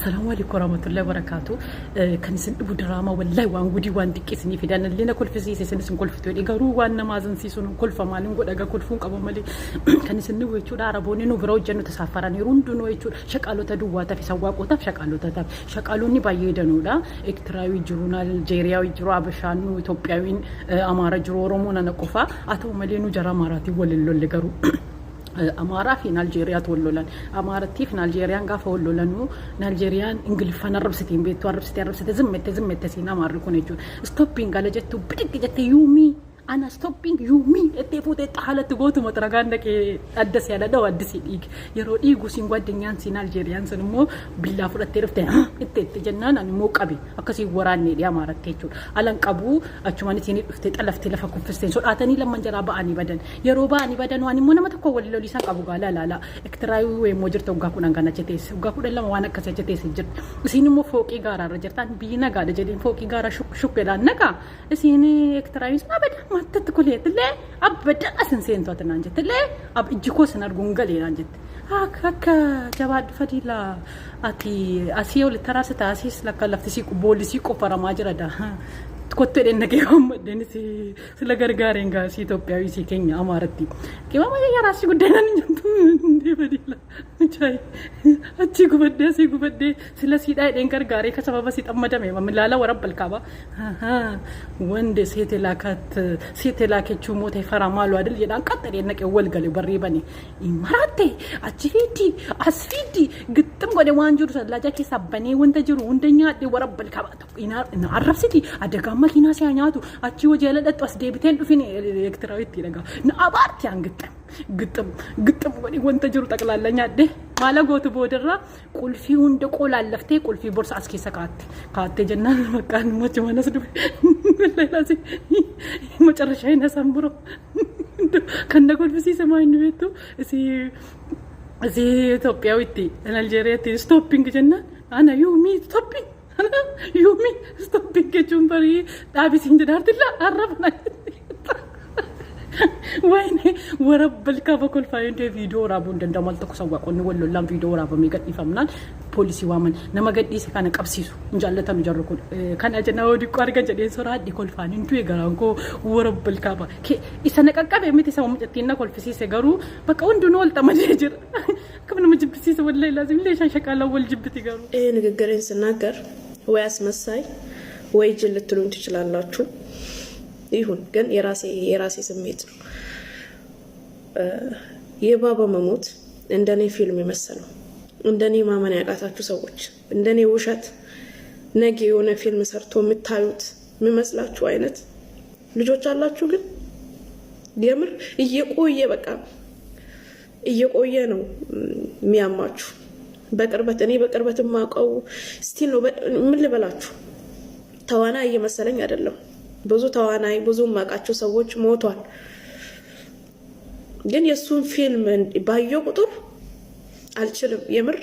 السلام عليكم ورحمة الله وبركاته. كان سن أبو دراما والله وان ودي وان دكتني في دان اللي نقول في سيسي سن كل فتوى إيجارو وان ما زن سيسون كل فمالين قد أجا كل فون كابو مالي كان سن ويشود عربوني نو جنو تسافراني روندو نو يشود شكالو تدوا تفي سواق وتف شكالو تتف شكالوني بايدانو لا إكتراوي جرونا الجيرياوي جرو عبشانو توبياوين أمارة جرو رومونا نكوفا أتو مالي نو جرا مراتي وللو اللي جرو أمارة في نيجيريا تولولن أمارتي في نيجيريا قاف ولولنو نيجيريا إنجليز فانا ربستين بيتو ربستين زمت سينا ماركون يجون ستوبينغ على جتو بدك جت يومي أنا ستوبينغ يومي تفوت حالة تقوتو مترجان لك أدس يا لدا وأدس يديك يرو إيجو سينغوا دنيان سي نيجيريا سنمو بالله فرت ترفته تجنن أنا مو قبي أكسي وراني دي أمارة تيجون ألان قبو أشواني تيني فتت ألفت لفكم فستين سو أتاني لما جرابا أني بدن يرو با أني بدن واني مو نمتكو ولي لسان قبو قال لا اكتراوي موجرت وقاكو نانغانا جتيس وقاكو دلما وانا كسي جتيس جت سينمو فوقي غارا رجرتان بينا غادا جدين فوقي غارا شوك بلا نكا سيني اكتراوي أبدا ما تتكلي تلي أبدا أسنسين توتن أنجت تلي أب إجكو سنار غونغالي أنجت هاك جواد فديلا أتي أسيو لتراسة أسيس لك لفتسيكو بوليسيكو فراماجرة ده كنت إنك يوم دنيسي سلغرغارينغا سي توبياوي سي كينيا أمارتي كيما ما يراسي قدنا نجتو دي فديلا جاي أتي قبدي سلا سيدا إنكر غاري كسبب سيد أمدا ميما ملالا ورب الكعبة وند سيتلاكت شومو تفرامالو أدل يدان كتر إنك أول قالي بريباني إماراتي أجيتي أسفيتي قدام قد وانجور سلا جاكي سباني وانتجرو وانتنيا دي ورب الكعبة إن عرف سيتي أدقام ماكينا سيانياتو أتي وجالة أتوس ديبتين فيني إكتراويتي لغا نأبارتي عن قدام ودي وانتجرو تقلال لنيا دي مالا قوتو بودرا قول في هند قول اللفتي قول في بورس عسكي سكات قاتي جنان مكان موچ مانس دو والله لازم ما ترشحين سامبرو كان نقول في سي سما انو بيتو سي توبياويتي نيجيريا تي ستوبينغ جنان انا يومي ستوبينغ انا يومي ستوبينغ جمبري دابي سيندار تلا عرفنا وين ورب الكعبة كل فاين دي فيديو رابون دندمال تكسوا قلنا ولو لام فيديو رابو ميقد يفهمنال بوليسي وامن نما قد دي سكان قبسيسو انجالتا نجركو كان اجنا ودي قارغا جدي سورا دي كل فان انتو يغرانكو ورب الكعبة كي اسنققب يمتي سو مجتينا كل فسي سغرو بقى وندو نول تمججر كمن مجبسي والله لازم ليش شكالا ول جبتي غرو ንግግሬን ስናገር ወይ አስመሳይ ወይ ጅል ልትሉኝ ትችላላችሁ ይሁን ግን የራሴ ስሜት ነው የባባ መሞት እንደኔ ፊልም ይመስላል እንደኔ ማመን ያቃታችሁ ሰዎች እንደኔ ውሸት ነገ የሆነ ፊልም ሰርቶ የምታዩት የሚመስላችሁ አይነት ልጆች አላችሁ ግን የምር እየቆየ ነው የሚያማችሁ እኔ በቅርበት ማቀው ስቲል ነው ምን ልበላችሁ ተዋናይ እየመሰለኝ አይደለም ብዙ ተዋናይ ብዙ ማቃቸው ሰዎች ሞቷል ግን የሱን ፊልም ባየው ቁጥር አልችልም የምር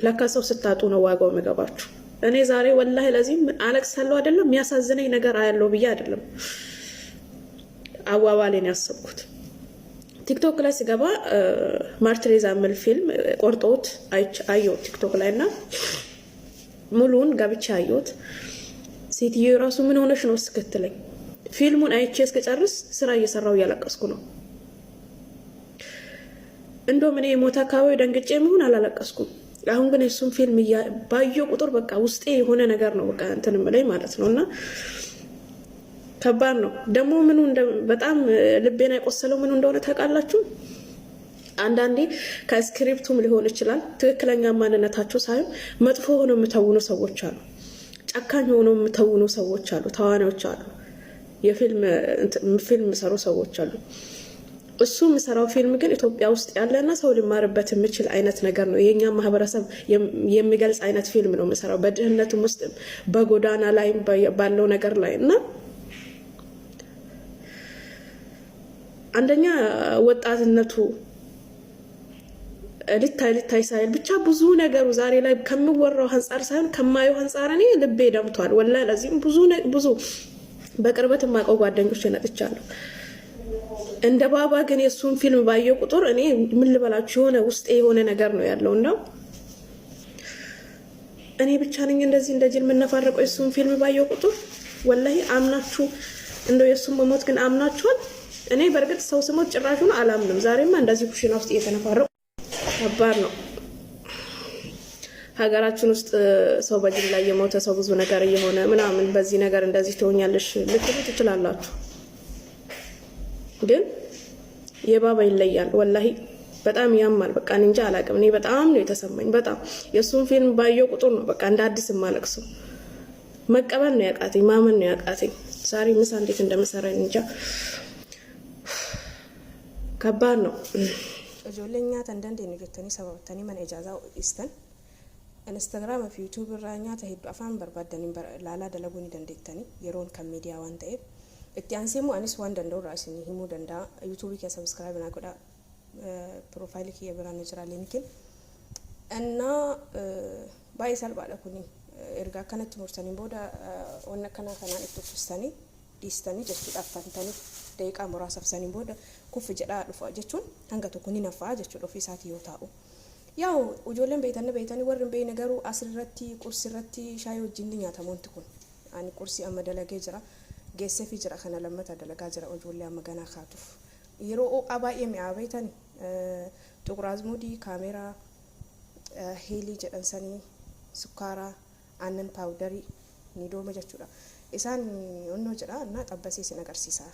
ለካሰው ስታጡ ነው ዋጋው መገባችሁ እኔ ዛሬ ወላሂ ለዚህም አለቅሳለሁ አይደለም የሚያሳዝነኝ ነገር አያለው ብዬ አይደለም አዋዋሌን ያሰብኩት ቲክቶክ ላይ ሲገባ ማርትሬዛ ምል ፊልም ቆርጦት አየው ቲክቶክ ላይና ሙሉን ገብቻ አየሁት ሴትዮ ራሱ ምን ሆነሽ ነው ስከተለኝ ፊልሙን አይቼ እስከጨርስ ስራ እየሰራው ያለቀስኩ ነው እንደው ምን የሞታ ካው ደንግጬ ምን አላለቀስኩም አሁን ግን እሱን ፊልም ባየው ቁጥር በቃ ውስጤ የሆነ ነገር ነው በቃ እንትንም ላይ ማለት ነውና ከባድ ነው ደሞ ምን በጣም ልቤና ይቆሰለው ምን እንደሆነ ታውቃላችሁ አንዳንዴ ከስክሪፕቱም ሊሆን ይችላል ትክክለኛ ማንነታቸው ሳይሆን መጥፎ ሆኖ የምተውኑ ሰዎች አሉ ጨካኝ ሆኖ የምተውኑ ሰዎች አሉ ተዋናዮች አሉ የፊልም ሰሩ ሰዎች አሉ እሱ የሚሰራው ፊልም ግን ኢትዮጵያ ውስጥ ያለና ሰው ሊማርበት የሚችል አይነት ነገር ነው የኛ ማህበረሰብ የሚገልጽ አይነት ፊልም ነው የሚሰራው በድህነቱም ውስጥ በጎዳና ላይ ባለው ነገር ላይ እና አንደኛ ወጣትነቱ ሊታይ ሳይል ብቻ ብዙ ነገሩ ዛሬ ላይ ከመወራው አንፃር ሳይሆን ከማየው አንፃር እኔ ልቤ ደምቷል ወላሂ ለዚህም ብዙ በቅርበት ማቀው ጓደኞች ነጥቻለሁ እንደ ባባ ግን የሱን ፊልም ባየው ቁጥር እኔ ምን ልበላችሁ የሆነ ውስጤ የሆነ ነገር ነው ያለውና እኔ ብቻ ነኝ እንደዚህ እንደጅል የምነፋረቀው የሱን ፊልም ባየው ቁጥር ወላሂ አምናችሁ እንደው የሱን መሞት ግን አምናችኋል። እኔ በርግጥ ሰው ስሞት ጭራሹን አላምንም። ዛሬማ እንደዚህ ኩሽና ውስጥ እየተነፋረቁ ከባድ ነው። ሀገራችን ውስጥ ሰው በጅል ላይ የሞተ ሰው ብዙ ነገር እየሆነ ምናምን በዚህ ነገር እንደዚህ ትሆኛለሽ ልትሉ ትችላላችሁ። ግን የባባ ይለያል ወላሂ በጣም ያማል። በቃ እንጃ አላቅም። እኔ በጣም ነው የተሰማኝ። በጣም የሱን ፊልም ባየው ቁጥር ነው በቃ እንደ አዲስ ማለቅሰው። መቀበል ነው ያቃተኝ፣ ማመን ነው ያቃተኝ። ዛሬ ምሳ እንዴት እንደምሰራ እንጃ። ከባድ ነው። እጆለኛ ተንደንዴ ነው ጀተኒ ሰበብተኒ ማን ኢጃዛው ኢስተን ኢንስታግራም ፊ ዩቲዩብ ራኛ ተሄዱ አፋን በርባደኒ ላላ ደለጉኒ ደንዴክተኒ የሮን ከሚዲያ ዋን ተኤ እቲ አንሲሙ አኒስ ዋን ደንደው ራሲኒ ሂሙ ደንዳ ዩቲዩብ ከ ሰብስክራይብ ና ቆዳ ፕሮፋይል ከ የብራን ይችላል ሊንክን እና ባይሰል ባለኩኒ ኤርጋ ከነት ሙርሰኒ ቦዳ ወነ ከና ከና ኢትፍስተኒ ዲስተኒ ጀስቱ ዳፋንተኒ ደቂቃ ሙራሰፍሰኒ ቦዳ ኩፍ ጀዳ ዱፋ ጀቹን አንገቱ ኩኒ ነፋ ጀቹ ዶፊ ሳት ይወታው ያው ujoolleen beeytanii warri beey ነገሩ asirratti ቁርስirratti shaayii wajjin nyaatamoonti kun ani qursi amma dalagee jira geesseef jira kana lammata dalagaa jira ujoollee amma ganaa kaatuuf yeroo abaay'ee mi'aa beeytanii xuqur azmuudii kaameraa heelii jedhansanii sukkaaraa aannan paawudarii ni dooma jechuudha isaan onnoo jedha እና xabbasii sin agarsiisa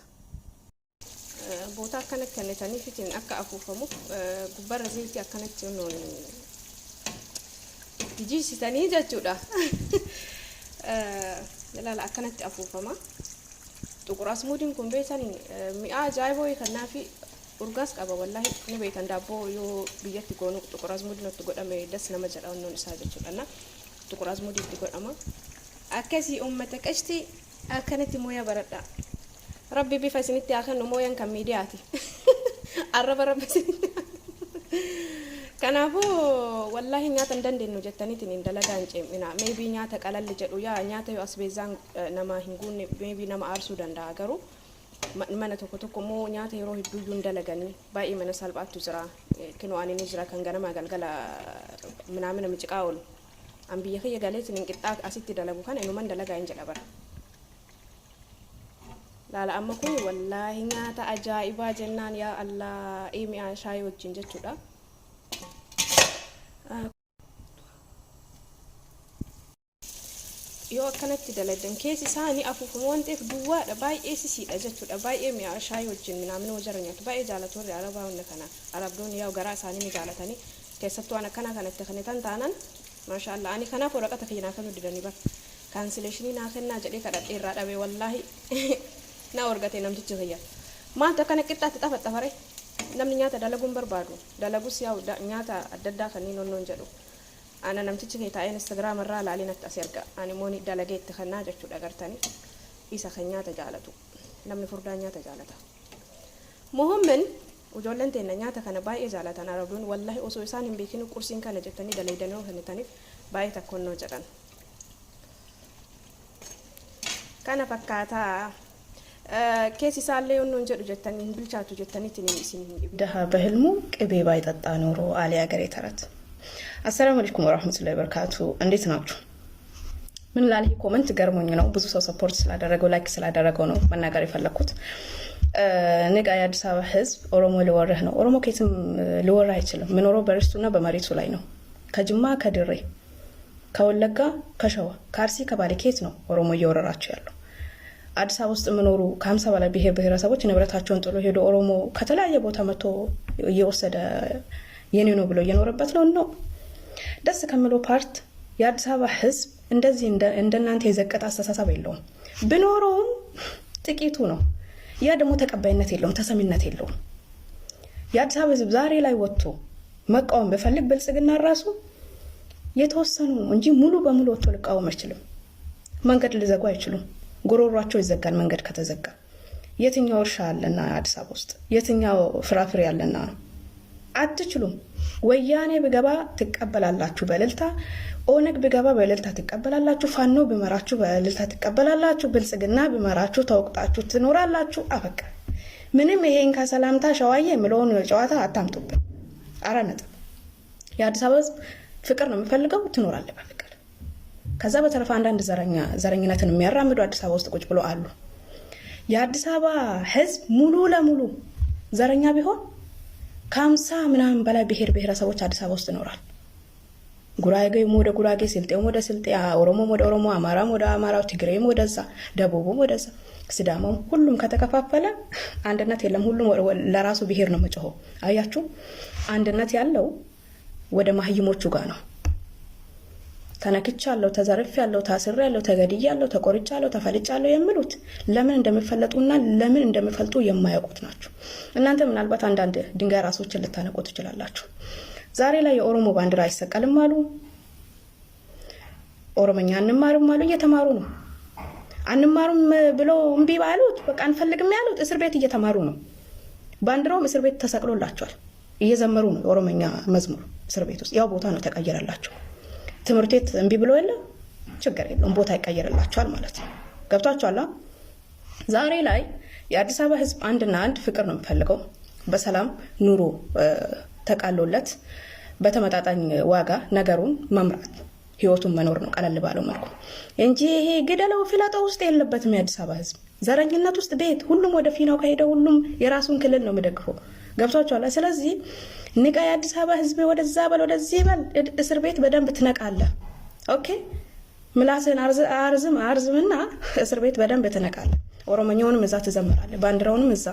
ቦታ ከነክ ከነተኒ ፊትን አካ አፉፈሙ ጉባራ ዘይት አከነች ነው ዲጂ ሲተኒ ጀቹዳ ለላ አከነች አፉፈማ ጥቁራስ ሙዲን ኮምቤታኒ ሚአ ጃይቦይ ከናፊ ኡርጋስ ቀባ ወላሂ ነው ቤተን ዳቦ ዮ ብየት ጎኑ ጥቁራስ ሙዲን ነው ተጎዳመ ደስ ለመጀዳው ነው ንሳ ጀቹዳና ጥቁራስ ሙዲን ተጎዳማ አከሲ ኡመተቀሽቲ አከነች ሞያ በረዳ ربي بفسنتي اخر نموين كميدياتي عرب سنتي كنافو والله نياتا دندن نو جتاني تنين دلغان جيمنا ميبي نياتا قلل جدو يا نياتا يو اسبيزان نما هنغون ميبي نما ارسو دندا اغرو من توكو مو نياتا يرو هدو يون دلغاني باي من سالباتو زرا كنو اني نجرا كانغنا غلغلا منامن مچقاول امبيه خي غاليت نينقطا اسيتي دلغو كان انو من دلغا انجلبر لا لا أما كوي والله نياتا أجائبا جنان يا الله إيمي عشاي وجين جتودا يو كانت دلدن كيسي ساني أفو فموانتك دوا باي إيسي جتودا باي إيمي عشاي وجين من وجرنيات باي جالتور عربا ونكنا عرب دون يا وغرا ساني مجالتاني كيسبتو أنا كنا تخنيتان تانان ما شاء الله أني كنا فورقة تخينا كنو ددني بار كانسليشني ناخنا جدي كدات إيراد أبي والله na orgate nam tichi khaya ma ta kana kitta ta tafa tafare nam nyata dalagun barbado dalagu siyaw da nyata addada kan non non jado ana nam tichi khayta instagram ra la alina tasirga ani moni dalage ta khana jachu dagartani isa khanyata jalatu nam ni furda nyata jalata muhammen ujollen te nyata kana bai jalata na rabun wallahi oso isan imbekinu kursin kana jettani dalaydano kanitani bai ta konno jadan kana fakkata كيسي سالي ونون جدو جتاني بلشاتو جتاني تنين سنين دها بهلمو قبي بايطጣ ኖሮ አሊያ ገሬ ተረት አሰላሙ አለይኩም ወራህመቱላሂ ወበረካቱ እንዴት ናችሁ ምን ላልህ ኮሜንት ገርሞኝ ነው ብዙ ሰው ሰፖርት ስላደረገው ላይክ ስላደረገው ነው መናገር የፈለኩት ንጋ የአዲስ አበባ ህዝብ ኦሮሞ ሊወረህ ነው ኦሮሞ ከየትም ሊወረህ አይችልም ምኖረው በርስቱና በመሬቱ ላይ ነው ከጅማ ከድሬ ከወለጋ ከሸዋ ከአርሲ ከባሌ ከየት ነው ኦሮሞ እየወረራቸው ያለው አዲስ አበባ ውስጥ ምኖሩ ከ50 በላይ ብሔረሰቦች ንብረታቸውን ጥሎ ሄዶ ኦሮሞ ከተለያየ ቦታ መጥቶ እየወሰደ የኔ ነው ብሎ እየኖረበት ነው ደስ ከመለው ፓርት የአዲስ አበባ ህዝብ እንደዚህ እንደናንተ የዘቀጣ አስተሳሰብ የለውም ብኖረውም ጥቂቱ ነው ያ ደግሞ ተቀባይነት የለውም ተሰሚነት የለውም የአዲስ አበባ ህዝብ ዛሬ ላይ ወጥቶ መቃወም በፈልግ ብልጽግና ራሱ የተወሰኑ እንጂ ሙሉ በሙሉ ወጥቶ ሊቃወም አይችልም መንገድ ሊዘጉ አይችሉም ጎሮሯቸው ይዘጋል መንገድ ከተዘጋ የትኛው እርሻ አለና አዲስ አበባ ውስጥ የትኛው ፍራፍሬ አለና አትችሉም ወያኔ ቢገባ ትቀበላላችሁ በእልልታ ኦነግ ቢገባ በእልልታ ትቀበላላችሁ ፋኖ ቢመራችሁ በእልልታ ትቀበላላችሁ ብልጽግና ቢመራችሁ ተወቅጣችሁ ትኖራላችሁ አበቃ ምንም ይሄን ከሰላምታ ሸዋዬ ምለውን ጨዋታ አታምጡብን። 4 ነጥብ። የአዲስ አበባ ህዝብ ፍቅር ነው የሚፈልገው፣ ትኖራለህ በፍቅር። ከዛ በተረፈ አንዳንድ ዘረኝነትን የሚያራምዱ አዲስ አበባ ውስጥ ቁጭ ብሎ አሉ። የአዲስ አበባ ህዝብ ሙሉ ለሙሉ ዘረኛ ቢሆን ከ50 ምናምን በላይ ብሔር ብሔረሰቦች አዲስ አበባ ውስጥ ይኖራል። ጉራጌም ወደ ጉራጌ፣ ስልጤም ወደ ስልጤ፣ ኦሮሞም ወደ ኦሮሞ፣ አማራም ወደ አማራው፣ ትግሬም ወደዛ፣ ደቡብም ወደዛ፣ ሲዳማም ሁሉም ከተከፋፈለ አንድነት የለም። ሁሉም ለራሱ ብሔር ነው መጮህ። አያችሁ፣ አንድነት ያለው ወደ ማህይሞቹ ጋር ነው። ተነክቻለሁ፣ ተዘርፌያለሁ፣ ታስሬያለሁ፣ ተገድያለሁ፣ ተቆርጫለሁ፣ ተፈልጫለሁ የሚሉት ለምን እንደሚፈለጡና ለምን እንደሚፈልጡ የማያውቁት ናቸው። እናንተ ምናልባት አንዳንድ ድንጋይ ራሶችን ልታነቁ ትችላላችሁ። ዛሬ ላይ የኦሮሞ ባንዲራ አይሰቀልም አሉ፣ ኦሮሞኛ አንማርም አሉ። እየተማሩ ነው። አንማሩም ብሎ እምቢ ባሉት በቃ አንፈልግም ያሉት እስር ቤት እየተማሩ ነው። ባንዲራውም እስር ቤት ተሰቅሎላቸዋል። እየዘመሩ ነው የኦሮሞኛ መዝሙር እስር ቤት ውስጥ። ያው ቦታ ነው ተቀየረላቸው። ትምህርት ቤት እምቢ ብሎ የለ ችግር የለውም፣ ቦታ ይቀየርላቸዋል ማለት ነው። ገብቷቸዋል። ዛሬ ላይ የአዲስ አበባ ህዝብ አንድና አንድ ፍቅር ነው የሚፈልገው። በሰላም ኑሮ ተቃሎለት በተመጣጣኝ ዋጋ ነገሩን መምራት ህይወቱን መኖር ነው ቀለል ባለው መልኩ እንጂ ይሄ ግደለው ፍለጠው ውስጥ የለበትም። የአዲስ አበባ ህዝብ ዘረኝነት ውስጥ ቤት ሁሉም ወደ ፊናው ከሄደ ሁሉም የራሱን ክልል ነው የሚደግፈው። ገብቷቸዋል። ስለዚህ ንቃ የአዲስ አበባ ህዝብ፣ ወደዛ በል ወደዚህ በል። እስር ቤት በደንብ ትነቃለህ። ኦኬ ምላስን አርዝምና እስር ቤት በደንብ ትነቃለህ። ኦሮሞኛውንም እዛ ትዘምራለህ፣ ባንዲራውንም እዛ